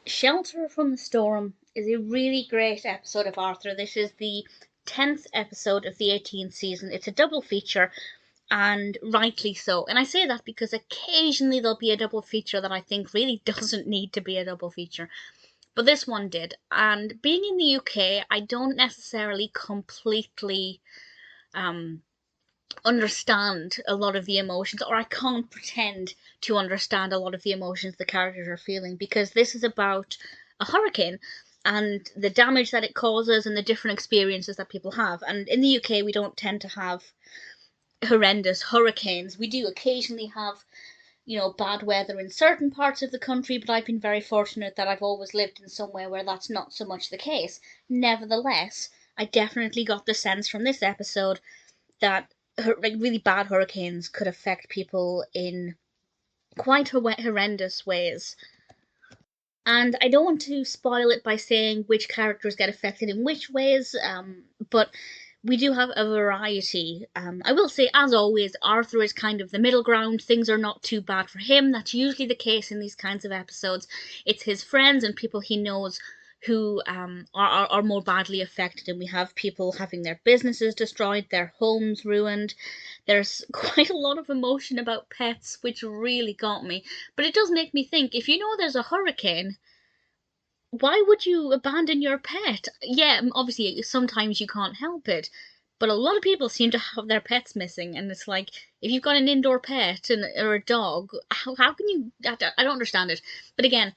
Shelter from the Storm is a really great episode of Arthur. This is the 10th episode of the 18th season. It's a double feature, and rightly so. And I say that because occasionally there'll be a double feature that I think really doesn't need to be a double feature. But this one did. And being in the UK, I don't necessarily completely understand a lot of the emotions, or I can't pretend to understand a lot of the emotions the characters are feeling, because this is about a hurricane and the damage that it causes and the different experiences that people have. And in the UK, we don't tend to have horrendous hurricanes. We do occasionally have, bad weather in certain parts of the country, but I've been very fortunate that I've always lived in somewhere where that's not so much the case. Nevertheless, I definitely got the sense from this episode that really bad hurricanes could affect people in quite horrendous ways. And I don't want to spoil it by saying which characters get affected in which ways, but we do have a variety. I will say, as always, Arthur is kind of the middle ground. Things are not too bad for him. That's usually the case in these kinds of episodes. It's his friends and people he knows who are more badly affected, and we have people having their businesses destroyed, their homes ruined. There's quite a lot of emotion about pets, which really got me. But it does make me think, if you know there's a hurricane, why would you abandon your pet? Yeah, obviously, sometimes you can't help it, but a lot of people seem to have their pets missing, and it's like, if you've got an indoor pet or a dog, how can you? I don't understand it. But again,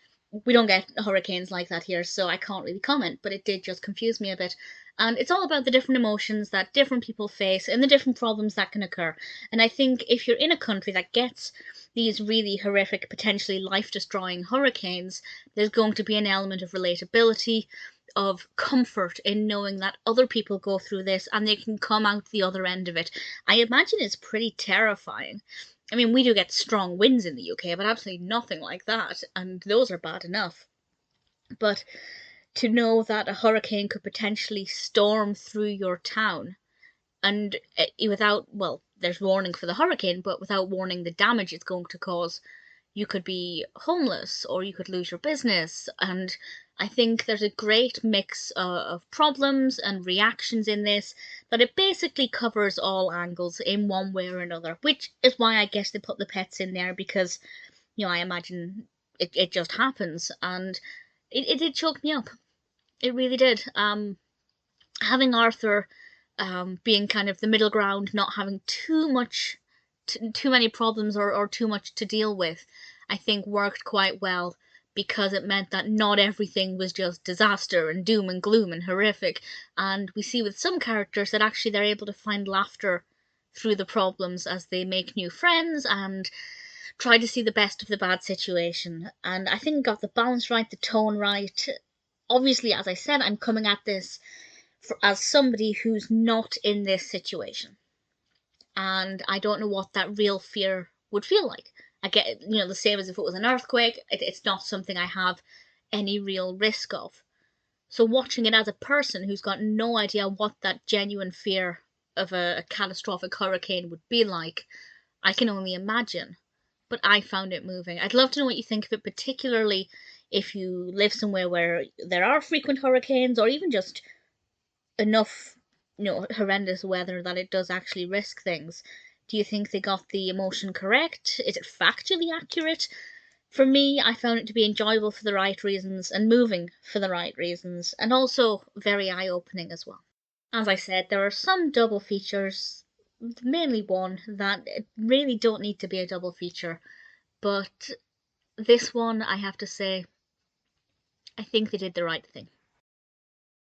we don't get hurricanes like that here, so I can't really comment, but it did just confuse me a bit. And it's all about the different emotions that different people face and the different problems that can occur. And I think if you're in a country that gets these really horrific, potentially life destroying hurricanes, there's going to be an element of relatability, of comfort in knowing that other people go through this and they can come out the other end of it. I imagine it's pretty terrifying. I mean, we do get strong winds in the UK, but absolutely nothing like that, and those are bad enough. But to know that a hurricane could potentially storm through your town and without, well, there's warning for the hurricane, but without warning the damage it's going to cause, you could be homeless or you could lose your business. And I think there's a great mix of problems and reactions in this, that it basically covers all angles in one way or another, which is why I guess they put the pets in there, because, I imagine it just happens. And it did choke me up. It really did. Having Arthur being kind of the middle ground, not having too many problems or too much to deal with, I think worked quite well, because it meant that not everything was just disaster and doom and gloom and horrific. And we see with some characters that actually they're able to find laughter through the problems as they make new friends and try to see the best of the bad situation. And I think got the balance right, the tone right. Obviously, as I said, I'm coming at this as somebody who's not in this situation, and I don't know what that real fear would feel like. I get, the same as if it was an earthquake. It's not something I have any real risk of. So watching it as a person who's got no idea what that genuine fear of a catastrophic hurricane would be like, I can only imagine. But I found it moving. I'd love to know what you think of it, particularly if you live somewhere where there are frequent hurricanes, or even just enough, horrendous weather that it does actually risk things. Do you think they got the emotion correct? Is it factually accurate? For me, I found it to be enjoyable for the right reasons and moving for the right reasons, and also very eye opening as well. As I said, there are some double features, mainly one, that really don't need to be a double feature, but this one, I have to say, I think they did the right thing.